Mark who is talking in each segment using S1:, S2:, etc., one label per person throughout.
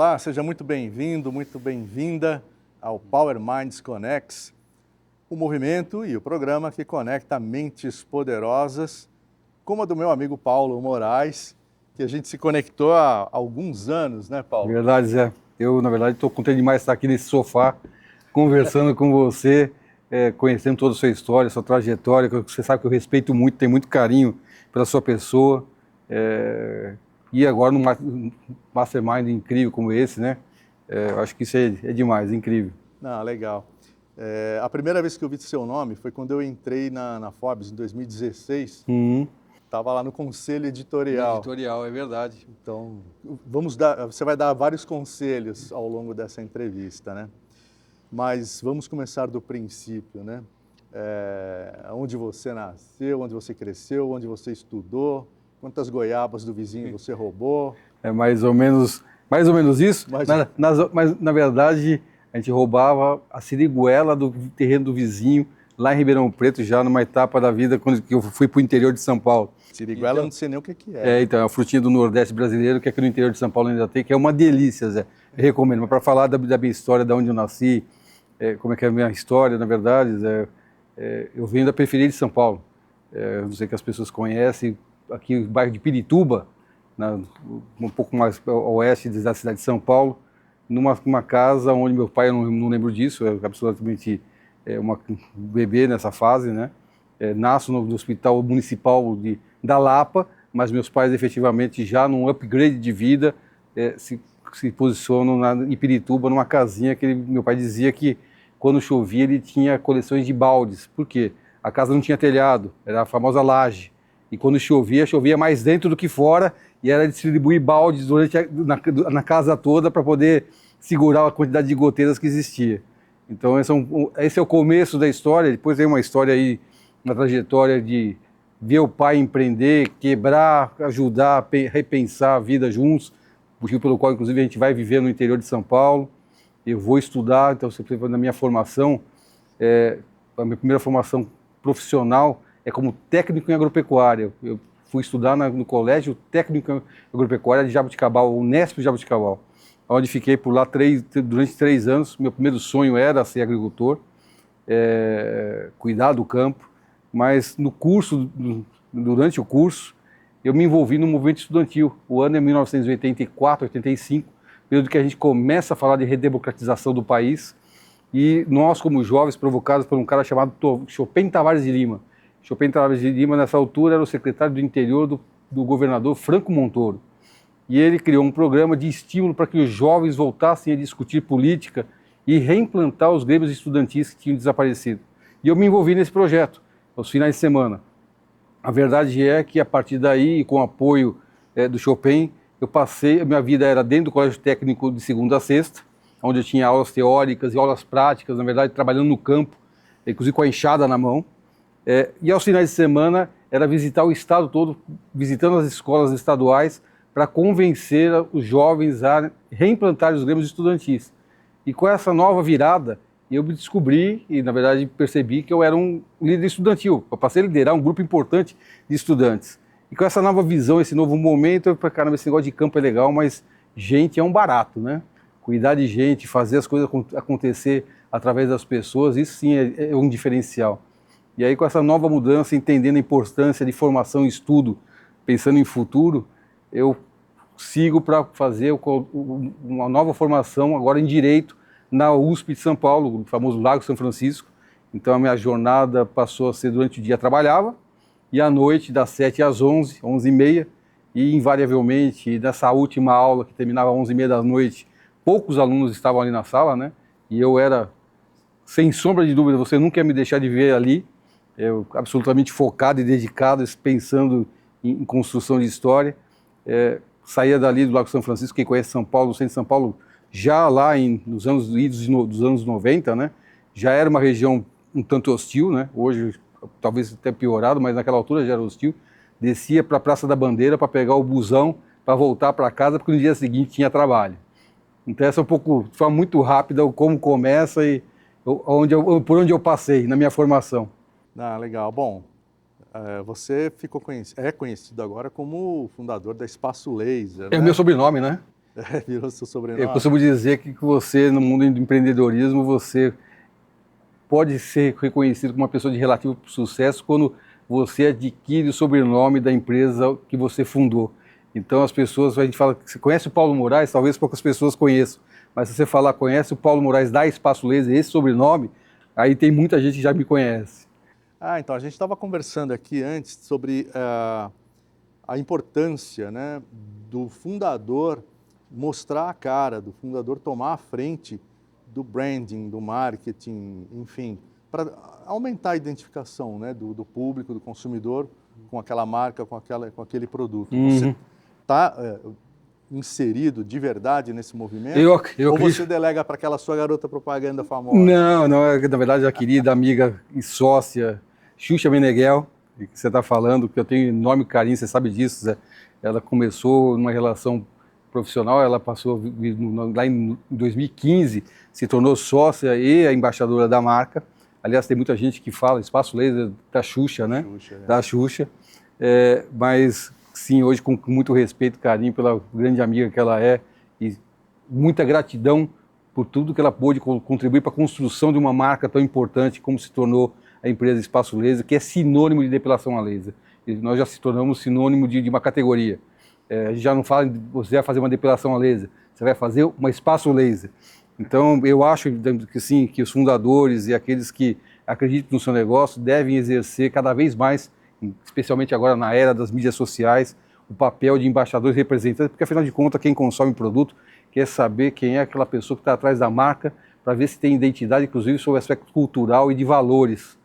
S1: Olá, seja muito bem-vindo, muito bem-vinda ao Power Minds Connects, o movimento e o programa que conecta mentes poderosas, como a do meu amigo Paulo Moraes, que a gente se conectou há alguns anos, né, Paulo?
S2: Verdade, Zé. Eu, na verdade, estou contente demais de estar aqui nesse sofá, conversando com você, conhecendo toda a sua história, sua trajetória, que você sabe que eu respeito muito, tenho muito carinho pela sua pessoa. E agora num mastermind incrível como esse, né? Eu acho que isso é demais, é incrível.
S1: Não, legal. A primeira vez que eu vi seu nome foi quando eu entrei na Forbes, em 2016. Estava lá no conselho editorial.
S2: Editorial, é verdade.
S1: Então, você vai dar vários conselhos ao longo dessa entrevista, né? Mas vamos começar do princípio, né? Onde você nasceu, onde você cresceu, onde você estudou, quantas goiabas do vizinho você roubou.
S2: É mais ou menos isso, mas na verdade a gente roubava a siriguela do terreno do vizinho, lá em Ribeirão Preto, já numa etapa da vida, quando eu fui para o interior de São Paulo.
S1: Siriguela, então, eu não sei nem o que é.
S2: Então, é a frutinha do Nordeste brasileiro, que aqui no interior de São Paulo ainda tem, que é uma delícia, Zé. Eu recomendo. Mas para falar da minha história, de onde eu nasci, como é que é a minha história, na verdade, Zé, eu venho da periferia de São Paulo. Não sei que as pessoas conhecem, aqui o bairro de Pirituba, um pouco mais ao oeste da cidade de São Paulo, numa casa onde meu pai, eu não lembro disso, é absolutamente um bebê nessa fase, né? Nasço no Hospital Municipal da Lapa, mas meus pais efetivamente já num upgrade de vida se posicionam em Pirituba, numa casinha que meu pai dizia que quando chovia ele tinha coleções de baldes. Por quê? A casa não tinha telhado, era a famosa laje. E quando chovia mais dentro do que fora, e era distribuir baldes na casa toda para poder segurar a quantidade de goteiras que existia. Então esse é o começo da história. Depois tem uma história aí, uma trajetória de ver o pai empreender, quebrar, ajudar, repensar a vida juntos, motivo pelo qual inclusive a gente vai viver no interior de São Paulo. Eu vou estudar, então na minha formação, a minha primeira formação profissional é como técnico em agropecuária. Eu fui estudar no colégio técnico em agropecuária de Jaboticabal, Unesp de Jaboticabal, onde fiquei por lá durante 3 anos. Meu primeiro sonho era ser agricultor, cuidar do campo, mas durante o curso, eu me envolvi no movimento estudantil. O ano é 1984, 85, período que a gente começa a falar de redemocratização do país, e nós, como jovens, provocados por um cara chamado Chopin Tavares de Lima. Chopin Tavares de Lima, nessa altura, era o secretário do interior do governador Franco Montoro. E ele criou um programa de estímulo para que os jovens voltassem a discutir política e reimplantar os grêmios estudantis que tinham desaparecido. E eu me envolvi nesse projeto, aos finais de semana. A verdade é que, a partir daí, com o apoio do Chopin, a minha vida era dentro do colégio técnico de segunda a sexta, onde eu tinha aulas teóricas e aulas práticas, na verdade, trabalhando no campo, inclusive com a enxada na mão. E aos finais de semana era visitar o estado todo, visitando as escolas estaduais, para convencer os jovens a reimplantar os grêmios estudantis. E com essa nova virada, eu me descobri e, na verdade, percebi que eu era um líder estudantil. Eu passei a liderar um grupo importante de estudantes. E com essa nova visão, esse novo momento, eu falei, caramba, esse negócio de campo é legal, mas gente é um barato, né? Cuidar de gente, fazer as coisas acontecer através das pessoas, isso sim é um diferencial. E aí, com essa nova mudança, entendendo a importância de formação e estudo, pensando em futuro, eu sigo para fazer uma nova formação, agora em Direito, na USP de São Paulo, no famoso Lago São Francisco. Então, a minha jornada passou a ser durante o dia trabalhava, e à noite, das 7 às 11, 11h30, e invariavelmente, nessa última aula, que terminava às 11h30 da noite, poucos alunos estavam ali na sala, né? E eu era, sem sombra de dúvida, você nunca ia me deixar de ver ali, eu absolutamente focado e dedicado, pensando em construção de história. Saía dali do Lago São Francisco, quem conhece São Paulo, o centro de São Paulo, já lá nos anos dos anos 90, né? Já era uma região um tanto hostil, né? Hoje talvez até piorado, mas naquela altura já era hostil. Descia para a Praça da Bandeira para pegar o busão para voltar para casa, porque no dia seguinte tinha trabalho. Então essa é de forma muito rápida, como começa e por onde eu passei na minha formação.
S1: Legal. Bom, você é conhecido agora como o fundador da Espaço Laser,
S2: É
S1: né?
S2: o meu sobrenome, né?
S1: Virou seu sobrenome.
S2: Eu costumo dizer que você, no mundo do empreendedorismo, você pode ser reconhecido como uma pessoa de relativo sucesso quando você adquire o sobrenome da empresa que você fundou. Então as pessoas, a gente fala, você conhece o Paulo Moraes? Talvez poucas pessoas conheçam, mas se você falar, conhece o Paulo Moraes da Espaço Laser, esse sobrenome, aí tem muita gente que já me conhece.
S1: Então a gente estava conversando aqui antes sobre a importância, né, do fundador mostrar a cara, do fundador tomar a frente do branding, do marketing, enfim, para aumentar a identificação, né, do público, do consumidor com aquela marca, com aquele produto. Você está inserido de verdade nesse movimento? Ou você delega para aquela sua garota propaganda famosa?
S2: Não, na verdade a querida amiga e sócia Xuxa Meneghel, que você está falando, que eu tenho enorme carinho, você sabe disso, Zé. Ela começou numa relação profissional, ela passou lá em 2015, se tornou sócia e a embaixadora da marca. Aliás, tem muita gente que fala Espaço Laser da Xuxa, né? Da Xuxa. Mas sim, hoje com muito respeito e carinho pela grande amiga que ela é e muita gratidão por tudo que ela pôde contribuir para a construção de uma marca tão importante como se tornou a empresa Espaço Laser, que é sinônimo de depilação a laser. E nós já se tornamos sinônimo de uma categoria. A gente já não fala que você vai fazer uma depilação a laser, você vai fazer uma Espaço Laser. Então, eu acho que sim, que os fundadores e aqueles que acreditam no seu negócio devem exercer cada vez mais, especialmente agora na era das mídias sociais, o papel de embaixadores representantes, porque afinal de contas quem consome o produto quer saber quem é aquela pessoa que está atrás da marca, para ver se tem identidade, inclusive sobre o aspecto cultural e de valores.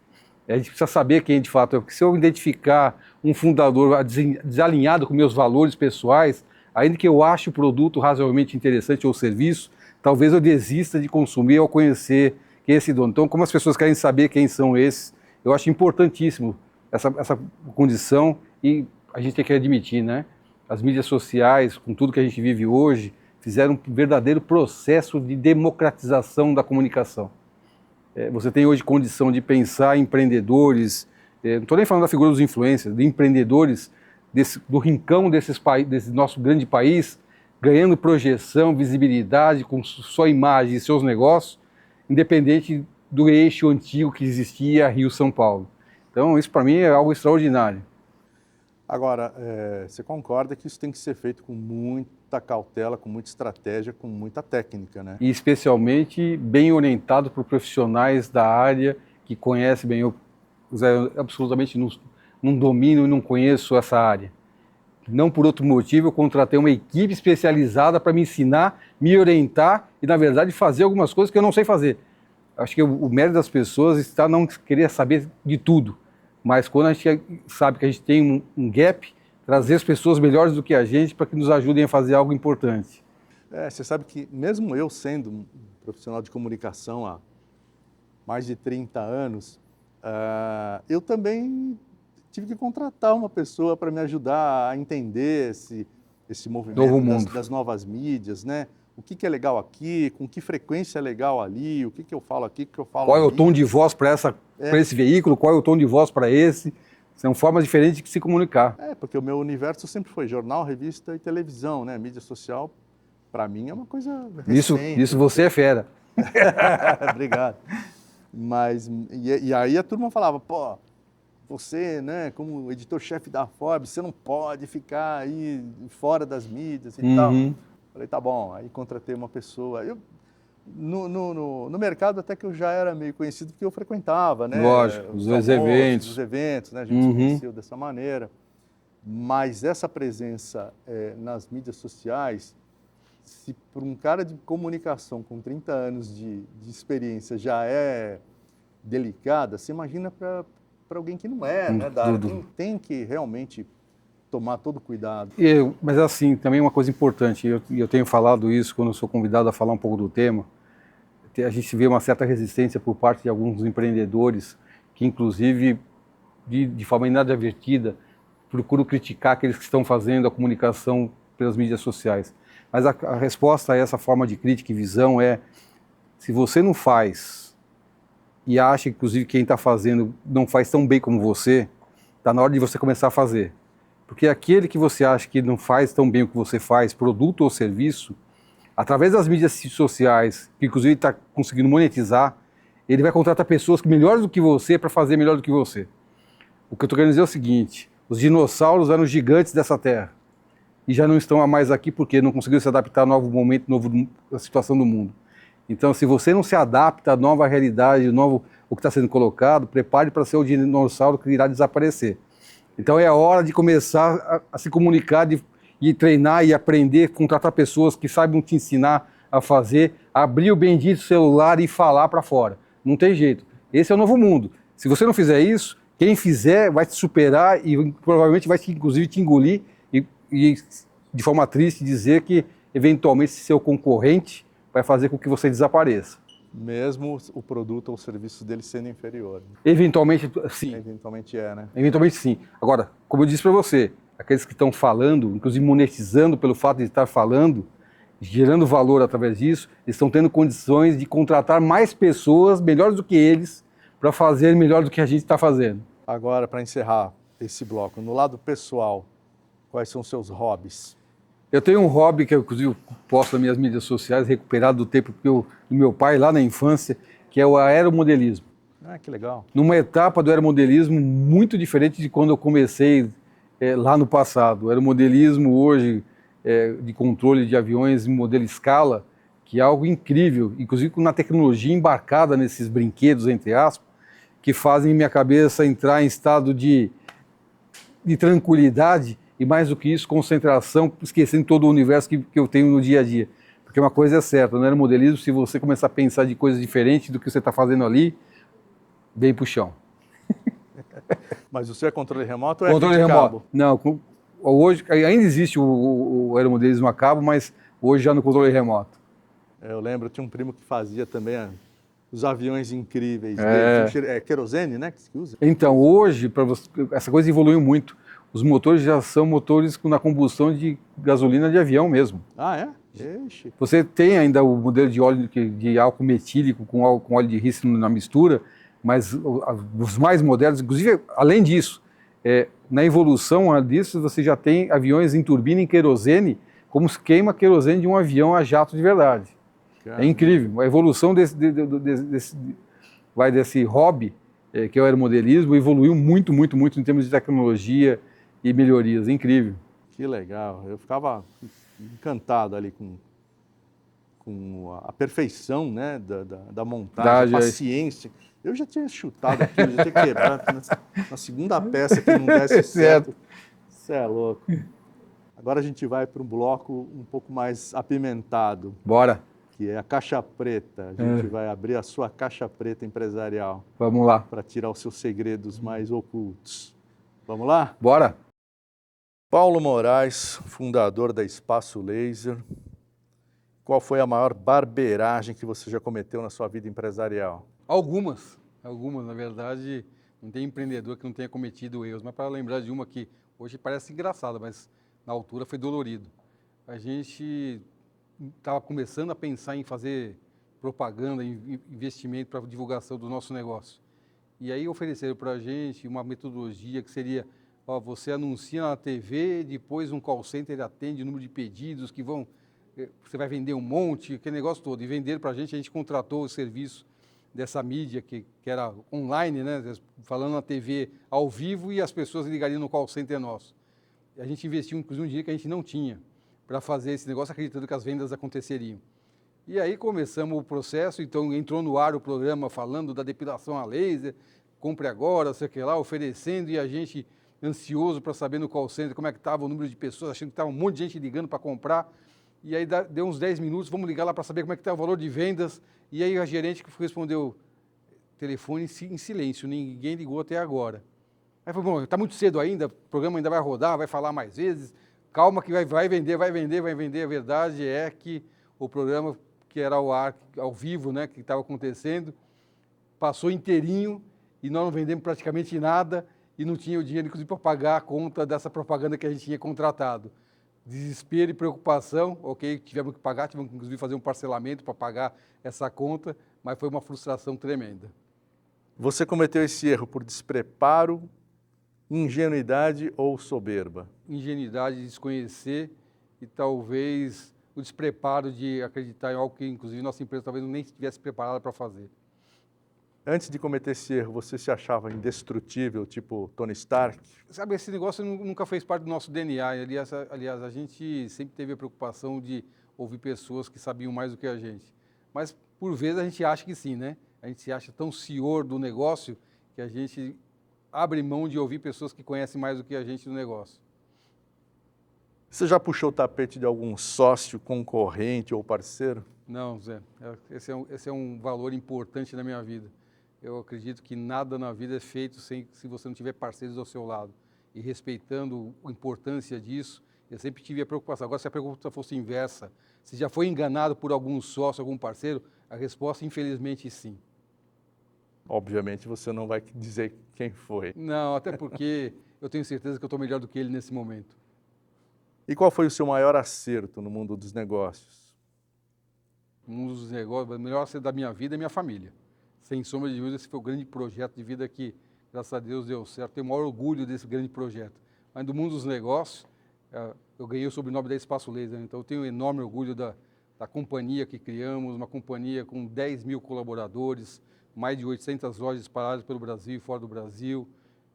S2: A gente precisa saber quem de fato é, porque se eu identificar um fundador desalinhado com meus valores pessoais, ainda que eu ache o produto razoavelmente interessante ou o serviço, talvez eu desista de consumir ao conhecer quem é esse dono. Então, como as pessoas querem saber quem são esses, eu acho importantíssimo essa condição e a gente tem que admitir, né? As mídias sociais, com tudo que a gente vive hoje, fizeram um verdadeiro processo de democratização da comunicação. Você tem hoje condição de pensar em empreendedores, não estou nem falando da figura dos influencers, de empreendedores do rincão desse nosso grande país, ganhando projeção, visibilidade com sua imagem e seus negócios, independente do eixo antigo que existia Rio-São Paulo. Então isso para mim é algo extraordinário.
S1: Agora, você concorda que isso tem que ser feito com muita cautela, com muita estratégia, com muita técnica, né?
S2: E especialmente bem orientado por profissionais da área que conhecem bem. Eu absolutamente não domino e não conheço essa área. Não por outro motivo, eu contratei uma equipe especializada para me ensinar, me orientar e, na verdade, fazer algumas coisas que eu não sei fazer. Acho que o mérito das pessoas está não querer saber de tudo. Mas quando a gente sabe que a gente tem um gap, trazer as pessoas melhores do que a gente para que nos ajudem a fazer algo importante.
S1: Você sabe que mesmo eu sendo um profissional de comunicação há mais de 30 anos, eu também tive que contratar uma pessoa para me ajudar a entender esse movimento das novas mídias, né? O que é legal aqui, com que frequência é legal ali, o que eu falo aqui, o que eu falo
S2: ali. Qual
S1: ali.
S2: é o tom de voz para esse veículo, qual é o tom de voz para esse? São formas diferentes de se comunicar.
S1: Porque o meu universo sempre foi jornal, revista e televisão, né? Mídia social, para mim, é uma coisa recente.
S2: Isso você é fera.
S1: Obrigado. Mas, e aí a turma falava, pô, você, né, como editor-chefe da Forbes, você não pode ficar aí fora das mídias e tal. Falei, tá bom, aí contratei uma pessoa. No mercado até que eu já era meio conhecido porque eu frequentava, né?
S2: Lógico, os
S1: eventos, né? A gente se conheceu dessa maneira. Mas essa presença nas mídias sociais, se por um cara de comunicação com 30 anos de experiência já é delicada, você imagina para alguém que não é, né? Tem que realmente tomar todo cuidado.
S2: Mas assim, também uma coisa importante, eu tenho falado isso quando eu sou convidado a falar um pouco do tema, a gente vê uma certa resistência por parte de alguns empreendedores que, inclusive, de forma inadvertida, procuram criticar aqueles que estão fazendo a comunicação pelas mídias sociais. Mas a resposta a essa forma de crítica e visão é, se você não faz e acha, inclusive, que quem está fazendo não faz tão bem como você, está na hora de você começar a fazer. Porque aquele que você acha que não faz tão bem o que você faz, produto ou serviço, através das mídias sociais, que inclusive está conseguindo monetizar, ele vai contratar pessoas melhores do que você para fazer melhor do que você. O que eu estou querendo dizer é o seguinte, os dinossauros eram gigantes dessa terra e já não estão mais aqui porque não conseguiram se adaptar ao novo momento, à situação do mundo. Então, se você não se adapta à nova realidade, o que está sendo colocado, prepare para ser o dinossauro que irá desaparecer. Então, é a hora de começar a se comunicar e treinar e aprender, contratar pessoas que saibam te ensinar a fazer, abrir o bendito celular e falar para fora. Não tem jeito. Esse é o novo mundo. Se você não fizer isso, quem fizer vai te superar e provavelmente vai, inclusive, te engolir e de forma triste, dizer que, eventualmente, seu concorrente vai fazer com que você desapareça.
S1: Mesmo o produto ou o serviço dele sendo inferior.
S2: Eventualmente, sim.
S1: Eventualmente é, né?
S2: Eventualmente, sim. Agora, como eu disse para você, aqueles que estão falando, inclusive monetizando pelo fato de estar falando, gerando valor através disso, estão tendo condições de contratar mais pessoas melhores do que eles para fazer melhor do que a gente está fazendo.
S1: Agora, para encerrar esse bloco, no lado pessoal, quais são os seus hobbies?
S2: Eu tenho um hobby que eu, inclusive, posto nas minhas mídias sociais, recuperado do tempo do meu pai, lá na infância, que é o aeromodelismo.
S1: Ah, que legal.
S2: Numa etapa do aeromodelismo muito diferente de quando eu comecei lá no passado. O aeromodelismo hoje, de controle de aviões em modelo escala, que é algo incrível, inclusive com uma tecnologia embarcada nesses brinquedos, entre aspas, que fazem minha cabeça entrar em estado de tranquilidade e, mais do que isso, concentração, esquecendo todo o universo que eu tenho no dia a dia. Porque uma coisa é certa, no aeromodelismo, se você começar a pensar de coisas diferentes do que você está fazendo ali, vem pro chão.
S1: Mas o seu é controle remoto ou é
S2: Controle
S1: de
S2: remoto?
S1: cabo?
S2: Não, hoje ainda existe o aeromodelismo a cabo, mas hoje já no controle remoto.
S1: Eu lembro, tinha um primo que fazia também os aviões incríveis dele. É querosene, né, que se usa?
S2: Então, hoje, essa coisa evoluiu muito. Os motores já são motores na combustão de gasolina de avião mesmo.
S1: Ah, é? Ixi.
S2: Você tem ainda o modelo de óleo de álcool metílico com óleo de rícino na mistura, mas os mais modernos, inclusive, além disso, na evolução disso, você já tem aviões em turbina em querosene, como se queima querosene de um avião a jato de verdade. Caramba. É incrível. A evolução desse hobby, que é o aeromodelismo, evoluiu muito, muito, muito em termos de tecnologia e melhorias. É incrível.
S1: Que legal. Eu ficava encantado ali com a perfeição, né, da montagem, a paciência. Eu já tinha chutado aqui, eu já tinha quebrado na segunda peça que não desse certo. Isso é louco. Agora a gente vai para um bloco um pouco mais apimentado.
S2: Bora.
S1: Que é a caixa preta. A gente vai abrir a sua caixa preta empresarial.
S2: Vamos lá.
S1: Para tirar os seus segredos mais ocultos. Vamos lá?
S2: Bora.
S1: Paulo Moraes, fundador da Espaço Laser. Qual foi a maior barbeiragem que você já cometeu na sua vida empresarial?
S2: Algumas, na verdade, não tem empreendedor que não tenha cometido erros, mas para lembrar de uma que hoje parece engraçada, mas na altura foi dolorido. A gente estava começando a pensar em fazer propaganda, investimento para divulgação do nosso negócio. E aí ofereceram para a gente uma metodologia que seria, você anuncia na TV, depois um call center atende o número de pedidos que você vai vender um monte, aquele negócio todo. E venderam para a gente contratou o serviço dessa mídia que era online, né, falando na TV ao vivo e as pessoas ligariam no call center nosso. A gente investiu, inclusive, um dinheiro que a gente não tinha para fazer esse negócio, acreditando que as vendas aconteceriam. E aí começamos o processo, então entrou no ar o programa falando da depilação a laser, compre agora, sei o que lá, oferecendo, e a gente ansioso para saber no call center como é que estava o número de pessoas, achando que estava um monte de gente ligando para comprar. E aí deu uns 10 minutos, vamos ligar lá para saber como é que está o valor de vendas. E aí a gerente que respondeu, telefone em silêncio, ninguém ligou até agora. Aí falou, bom, está muito cedo ainda, o programa ainda vai rodar, vai falar mais vezes, calma que vai vender. A verdade é que o programa que era ao vivo, né, que estava acontecendo, passou inteirinho e nós não vendemos praticamente nada e não tinha o dinheiro, inclusive, para pagar a conta dessa propaganda que a gente tinha contratado. Desespero e preocupação, ok, tivemos que pagar, tivemos que, inclusive, fazer um parcelamento para pagar essa conta, mas foi uma frustração tremenda.
S1: Você cometeu esse erro por despreparo, ingenuidade ou soberba?
S2: Ingenuidade, desconhecer e talvez o despreparo de acreditar em algo que, inclusive, nossa empresa talvez nem estivesse preparada para fazer.
S1: Antes de cometer esse erro, você se achava indestrutível, tipo Tony Stark?
S2: Sabe, esse negócio nunca fez parte do nosso DNA. Aliás, a gente sempre teve a preocupação de ouvir pessoas que sabiam mais do que a gente. Mas, por vezes, a gente acha que sim, né? A gente se acha tão senhor do negócio que a gente abre mão de ouvir pessoas que conhecem mais do que a gente do negócio.
S1: Você já puxou o tapete de algum sócio, concorrente ou parceiro?
S2: Não, Zé. Esse é um valor importante na minha vida. Eu acredito que nada na vida é feito se você não tiver parceiros ao seu lado. E respeitando a importância disso, eu sempre tive a preocupação. Agora, se a pergunta fosse inversa, se já foi enganado por algum sócio, algum parceiro, a resposta, infelizmente, sim.
S1: Obviamente, você não vai dizer quem foi.
S2: Não, até porque eu tenho certeza que eu estou melhor do que ele nesse momento.
S1: E qual foi o seu maior acerto no mundo dos negócios?
S2: Um dos negócios, o melhor acerto da minha vida é minha família. Sem sombra de dúvida, esse foi o grande projeto de vida que, graças a Deus, deu certo. Tenho o maior orgulho desse grande projeto. Mas do mundo dos negócios, eu ganhei o sobrenome da Espaço Laser, então eu tenho um enorme orgulho da companhia que criamos, uma companhia com 10 mil colaboradores, mais de 800 lojas espalhadas pelo Brasil e fora do Brasil,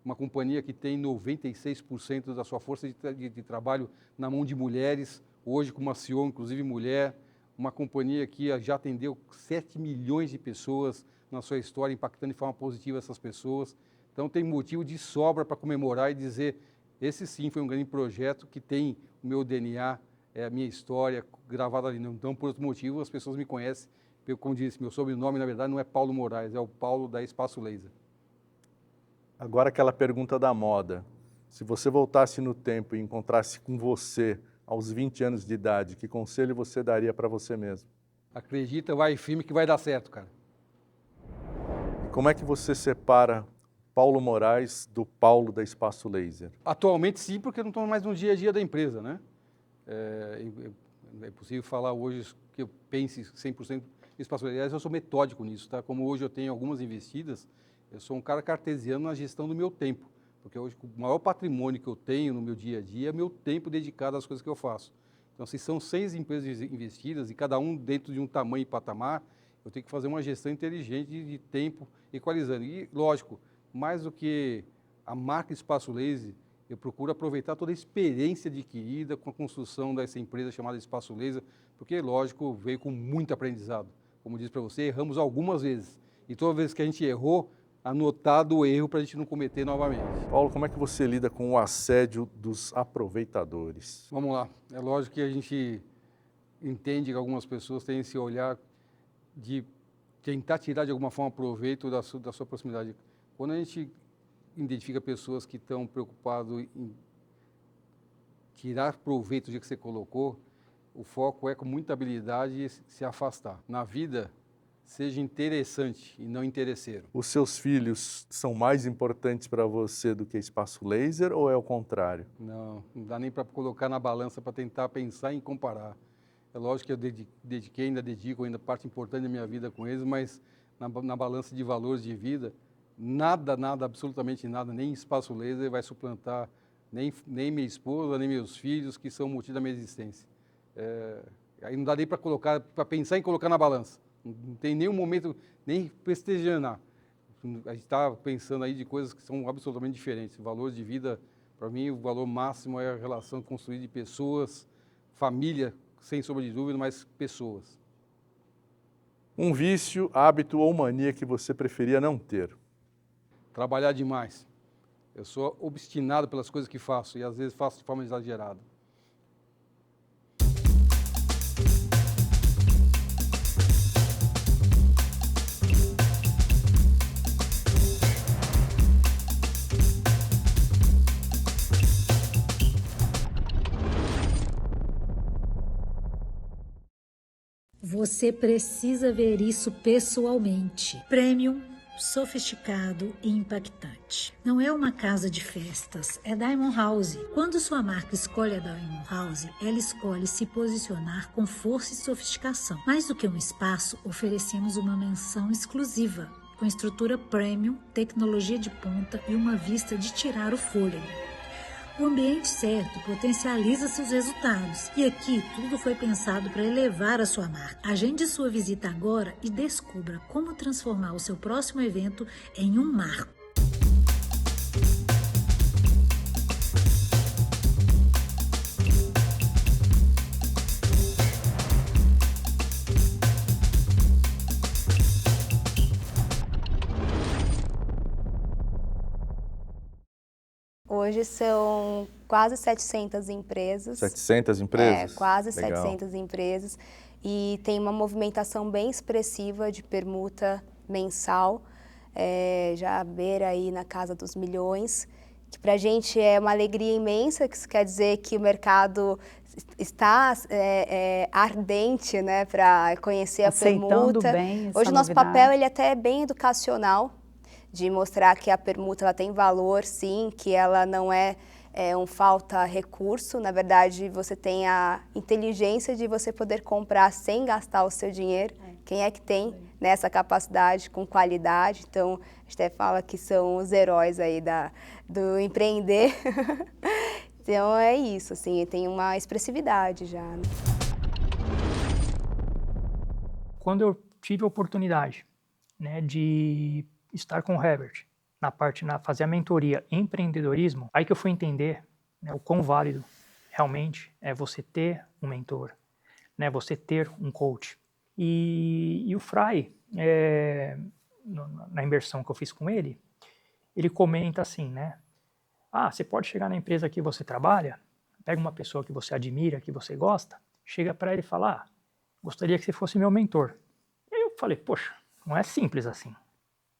S2: uma companhia que tem 96% da sua força de trabalho na mão de mulheres, hoje com uma CEO, inclusive mulher, uma companhia que já atendeu 7 milhões de pessoas na sua história, impactando de forma positiva essas pessoas. Então tem motivo de sobra para comemorar e dizer, esse sim foi um grande projeto que tem o meu DNA, a minha história gravada ali. Então, por outro motivo, as pessoas me conhecem, como disse, meu sobrenome, na verdade, não é Paulo Moraes, é o Paulo da Espaço Laser.
S1: Agora aquela pergunta da moda. Se você voltasse no tempo e encontrasse com você aos 20 anos de idade, que conselho você daria para você mesmo?
S2: Acredita, vai firme que vai dar certo, cara.
S1: E como é que você separa Paulo Moraes do Paulo da Espaço Laser?
S2: Atualmente sim, porque eu não estou mais no dia a dia da empresa, né? É possível falar hoje que eu pense 100% em Espaço Laser. Aliás, eu sou metódico nisso, tá? Como hoje eu tenho algumas investidas, eu sou um cara cartesiano na gestão do meu tempo, porque hoje o maior patrimônio que eu tenho no meu dia a dia é meu tempo dedicado às coisas que eu faço. Então, se são 6 empresas investidas e cada um dentro de um tamanho e patamar, eu tenho que fazer uma gestão inteligente de tempo equalizando. E, lógico, mais do que a marca Espaço Laser, eu procuro aproveitar toda a experiência adquirida com a construção dessa empresa chamada Espaço Laser, porque, lógico, veio com muito aprendizado. Como disse para você, erramos algumas vezes. E toda vez que a gente errou, anotado o erro para a gente não cometer novamente.
S1: Paulo, como é que você lida com o assédio dos aproveitadores?
S2: Vamos lá. É lógico que a gente entende que algumas pessoas têm esse olhar de tentar tirar de alguma forma proveito da sua proximidade. Quando a gente identifica pessoas que estão preocupadas em tirar proveito do dia que você colocou, o foco é com muita habilidade se afastar. Na vida, seja interessante e não interesseiro.
S1: Os seus filhos são mais importantes para você do que Espaço Laser ou é o contrário?
S2: Não dá nem para colocar na balança para tentar pensar em comparar. É lógico que eu dedico ainda parte importante da minha vida com eles, mas na balança de valores de vida, nada, absolutamente nada, nem Espaço Laser vai suplantar nem minha esposa, nem meus filhos, que são o motivo da minha existência. Aí não dá nem para pensar em colocar na balança. Não tem nenhum momento, nem prestigiar. A gente está pensando aí de coisas que são absolutamente diferentes. Valores de vida, para mim, o valor máximo é a relação construída de pessoas, família, sem sombra de dúvida, mas pessoas.
S1: Um vício, hábito ou mania que você preferia não ter?
S2: Trabalhar demais. Eu sou obstinado pelas coisas que faço e às vezes faço de forma exagerada.
S3: Você precisa ver isso pessoalmente. Premium, sofisticado e impactante. Não é uma casa de festas, é Diamond House. Quando sua marca escolhe a Diamond House, ela escolhe se posicionar com força e sofisticação. Mais do que um espaço, oferecemos uma mansão exclusiva, com estrutura premium, tecnologia de ponta e uma vista de tirar o fôlego. O ambiente certo potencializa seus resultados. E aqui tudo foi pensado para elevar a sua marca. Agende sua visita agora e descubra como transformar o seu próximo evento em um marco.
S4: Hoje são quase 700 empresas.
S1: 700 empresas?
S4: Quase
S1: Legal.
S4: 700 empresas. E tem uma movimentação bem expressiva de permuta mensal, já beira aí na casa dos milhões, que para a gente é uma alegria imensa, que isso quer dizer que o mercado está ardente, né, para conhecer
S5: aceitando
S4: a permuta.
S5: Bem essa
S4: Hoje o nosso
S5: novidade.
S4: papel ele até é bem educacional, de mostrar que a permuta ela tem valor, sim, que ela não é um falta recurso. Na verdade, você tem a inteligência de você poder comprar sem gastar o seu dinheiro. Quem é que tem essa capacidade com qualidade? Então, a gente até fala que são os heróis aí do empreender. Então, é isso, assim, tem uma expressividade já, né?
S6: Quando eu tive a oportunidade, né, de estar com o Herbert fazer a mentoria em empreendedorismo, aí que eu fui entender, né, o quão válido realmente é você ter um mentor, né, você ter um coach. E o Fry, na imersão que eu fiz com ele comenta assim, né, você pode chegar na empresa que você trabalha, pega uma pessoa que você admira, que você gosta, chega para ele e fala, gostaria que você fosse meu mentor. E aí eu falei, poxa, não é simples assim.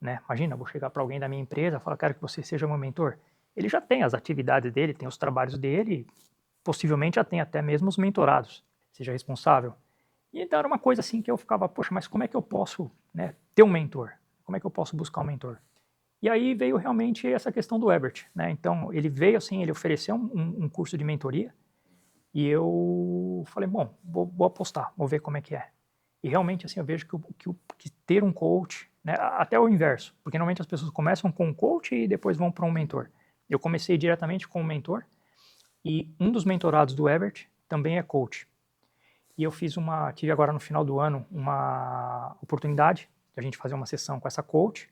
S6: Né? Imagina, eu vou chegar para alguém da minha empresa e falar, quero que você seja meu mentor. Ele já tem as atividades dele, tem os trabalhos dele, possivelmente já tem até mesmo os mentorados, seja responsável. E então era uma coisa assim que eu ficava, poxa, mas como é que eu posso, né, ter um mentor? Como é que eu posso buscar um mentor? E aí veio realmente essa questão do Herbert, né? Então ele veio assim, ele ofereceu um curso de mentoria e eu falei, bom, vou apostar, vou ver como é que é. E realmente assim eu vejo que ter um coach, né, até o inverso, porque normalmente as pessoas começam com um coach e depois vão para um mentor. Eu comecei diretamente com um mentor e um dos mentorados do Herbert também é coach. E eu tive agora no final do ano uma oportunidade de a gente fazer uma sessão com essa coach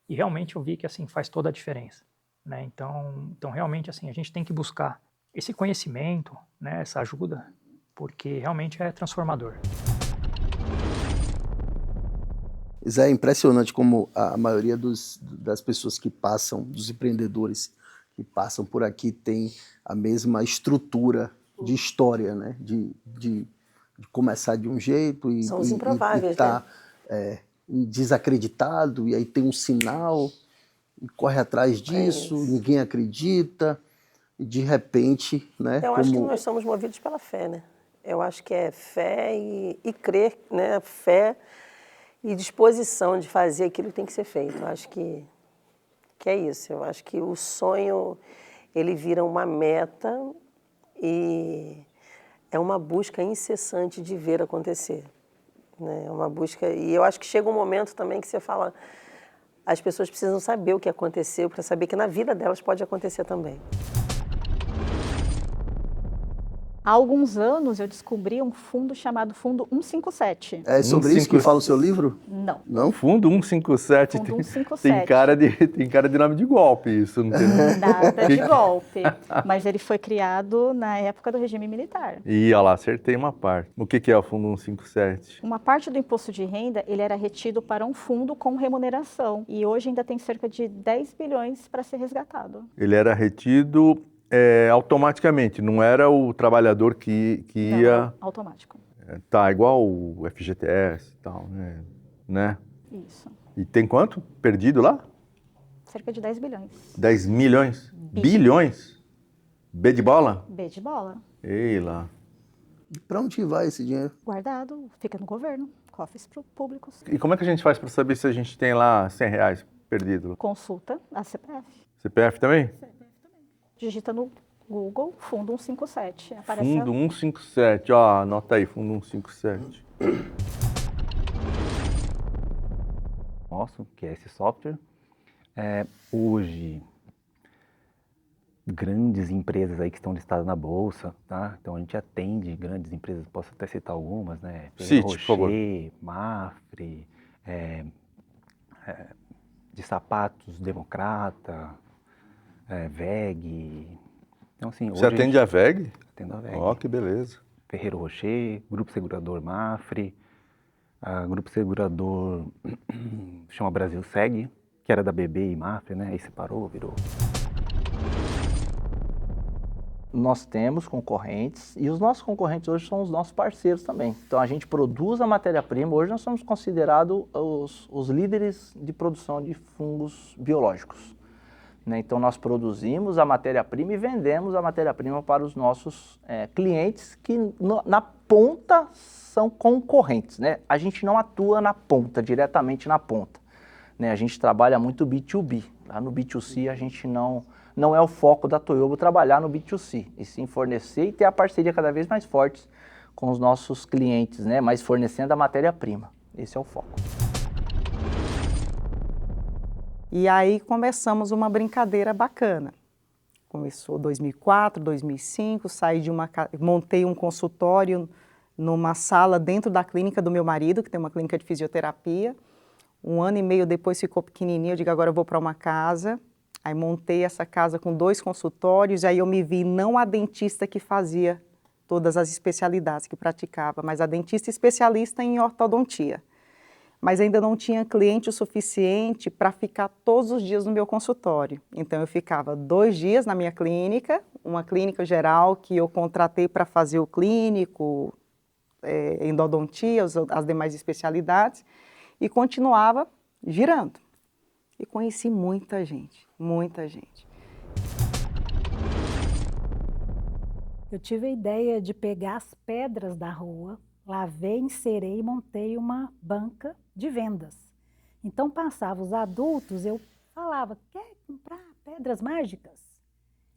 S6: e realmente eu vi que assim faz toda a diferença, né? Então realmente assim a gente tem que buscar esse conhecimento, né, essa ajuda, porque realmente é transformador.
S7: É impressionante como a maioria das pessoas que passam, dos empreendedores que passam por aqui, tem a mesma estrutura de história, né? De começar de um jeito e
S5: São os improváveis,
S7: tá, desacreditado, e aí tem um sinal, e corre atrás disso, ninguém acredita, e de repente... né?
S5: Eu acho que nós somos movidos pela fé, né? Eu acho que é fé e crer, né? Fé e disposição de fazer aquilo que tem que ser feito. Eu acho que é isso. Eu acho que o sonho, ele vira uma meta e é uma busca incessante de ver acontecer, né? É uma busca, e eu acho que chega um momento também que você fala, as pessoas precisam saber o que aconteceu para saber que na vida delas pode acontecer também.
S8: Há alguns anos eu descobri um fundo chamado Fundo 157.
S7: É sobre isso que fala o seu livro?
S8: Não.
S7: Não?
S1: Fundo 157.
S8: Fundo 157.
S1: Tem cara de nome de golpe, isso, não tem?
S8: Nada de golpe. Mas ele foi criado na época do regime militar.
S1: Ih, olha lá, acertei uma parte. O que é o Fundo 157?
S8: Uma parte do imposto de renda, ele era retido para um fundo com remuneração. E hoje ainda tem cerca de 10 bilhões para ser resgatado.
S1: Ele era retido automaticamente, não era o trabalhador que ia...
S8: Não, automático.
S1: Tá, igual o FGTS e tal, né?
S8: Isso.
S1: E tem quanto perdido lá?
S8: Cerca de 10 bilhões.
S1: 10 milhões? Bilhões? B de bola?
S8: B de bola.
S1: Ei lá.
S7: Para onde vai esse dinheiro?
S8: Guardado, fica no governo, cofres públicos.
S1: E como é que a gente faz para saber se a gente tem lá R$100 perdido?
S8: Consulta a CPF.
S1: CPF também?
S8: Digita no Google Fundo 157. Aparece
S1: Fundo 157, ó, anota aí, Fundo 157.
S9: Nosso, que é esse software. Hoje, grandes empresas aí que estão listadas na bolsa, tá? Então a gente atende grandes empresas, posso até citar algumas, né?
S1: Cite, por favor.
S9: Rocher, Mafre, de sapatos Democrata, VEG. Então assim,
S1: Você atende a VEG?
S9: Atendo a VEG.
S1: Ó, que beleza.
S9: Ferreiro Rocher, Grupo Segurador Mafre, Grupo Segurador chama Brasil Seg, que era da BB e Mafre, né? Aí separou, virou.
S10: Nós temos concorrentes e os nossos concorrentes hoje são os nossos parceiros também. Então a gente produz a matéria-prima, hoje nós somos considerados os líderes de produção de fungos biológicos. Né? Então nós produzimos a matéria-prima e vendemos a matéria-prima para os nossos clientes que na ponta são concorrentes. Né? A gente não atua na ponta, diretamente na ponta. Né? A gente trabalha muito B2B. Lá no B2C a gente não é o foco da Toyobo trabalhar no B2C, e sim fornecer e ter a parceria cada vez mais forte com os nossos clientes, né? Mas fornecendo a matéria-prima. Esse é o foco.
S11: E aí começamos uma brincadeira bacana. Começou 2004, 2005, montei um consultório numa sala dentro da clínica do meu marido, que tem uma clínica de fisioterapia. 1 ano e meio depois ficou pequenininho, eu digo, agora eu vou para uma casa. Aí montei essa casa com 2 consultórios, aí eu me vi não a dentista que fazia todas as especialidades que praticava, mas a dentista especialista em ortodontia. Mas ainda não tinha cliente o suficiente para ficar todos os dias no meu consultório. Então eu ficava 2 dias na minha clínica, uma clínica geral que eu contratei para fazer o clínico, endodontia, as demais especialidades, e continuava girando. E conheci muita gente, muita gente.
S3: Eu tive a ideia de pegar as pedras da rua, lavei, encerei e montei uma banca de vendas. Então passava os adultos, eu falava, quer comprar pedras mágicas?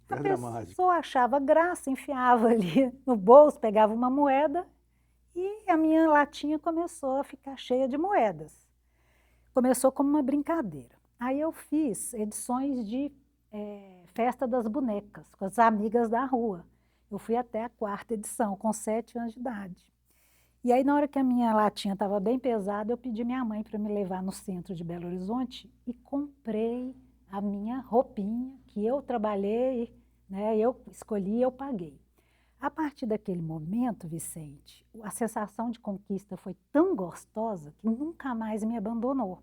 S1: Pedra
S3: A
S1: mágica.
S3: pessoa achava graça, enfiava ali no bolso, pegava uma moeda e a minha latinha começou a ficar cheia de moedas. Começou como uma brincadeira. Aí eu fiz edições de Festa das Bonecas, com as amigas da rua. Eu fui até a 4ª edição, com 7 anos de idade. E aí, na hora que a minha latinha estava bem pesada, eu pedi minha mãe para me levar no centro de Belo Horizonte e comprei a minha roupinha, que eu trabalhei, né, eu escolhi e eu paguei. A partir daquele momento, Vicente, a sensação de conquista foi tão gostosa que nunca mais me abandonou.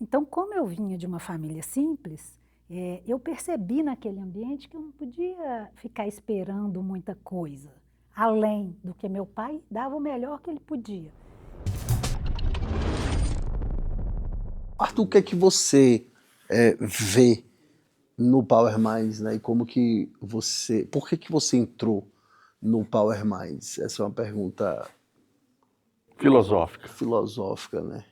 S3: Então, como eu vinha de uma família simples, eu percebi naquele ambiente que eu não podia ficar esperando muita coisa, além do que meu pai dava o melhor que ele podia.
S7: Arthur, o que é que você vê no Power Minds, né? E como que você... Por que você entrou no Power Minds? Essa é uma pergunta filosófica, né?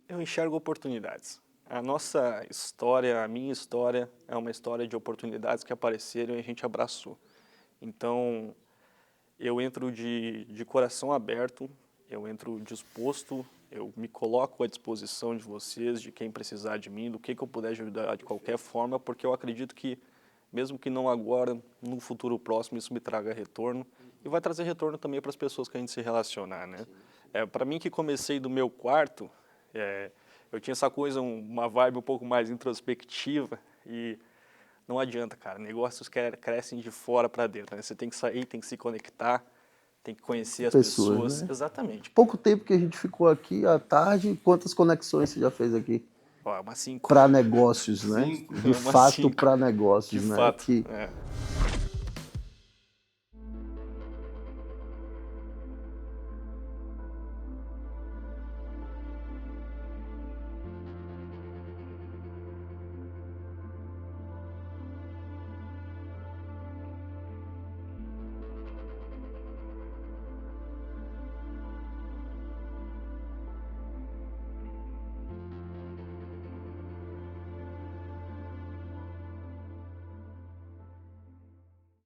S12: Eu enxergo oportunidades. A nossa história, a minha história, é uma história de oportunidades que apareceram e a gente abraçou. Então, eu entro de coração aberto, eu entro disposto, eu me coloco à disposição de vocês, de quem precisar de mim, do que eu puder ajudar de qualquer forma, porque eu acredito que, mesmo que não agora, no futuro próximo, isso me traga retorno. E vai trazer retorno também para as pessoas que a gente se relacionar, né? Para mim, que comecei do meu quarto, eu tinha essa coisa, uma vibe um pouco mais introspectiva e não adianta, cara. Negócios crescem de fora para dentro, né? Você tem que sair, tem que se conectar, tem que conhecer as pessoas.
S7: Né?
S12: Exatamente.
S7: Pouco tempo que a gente ficou aqui à tarde, quantas conexões você já fez aqui?
S12: Umas 5.
S7: Para negócios, né?
S12: 5,
S7: de fato, para negócios,
S12: de
S7: né?
S12: Fato,
S7: que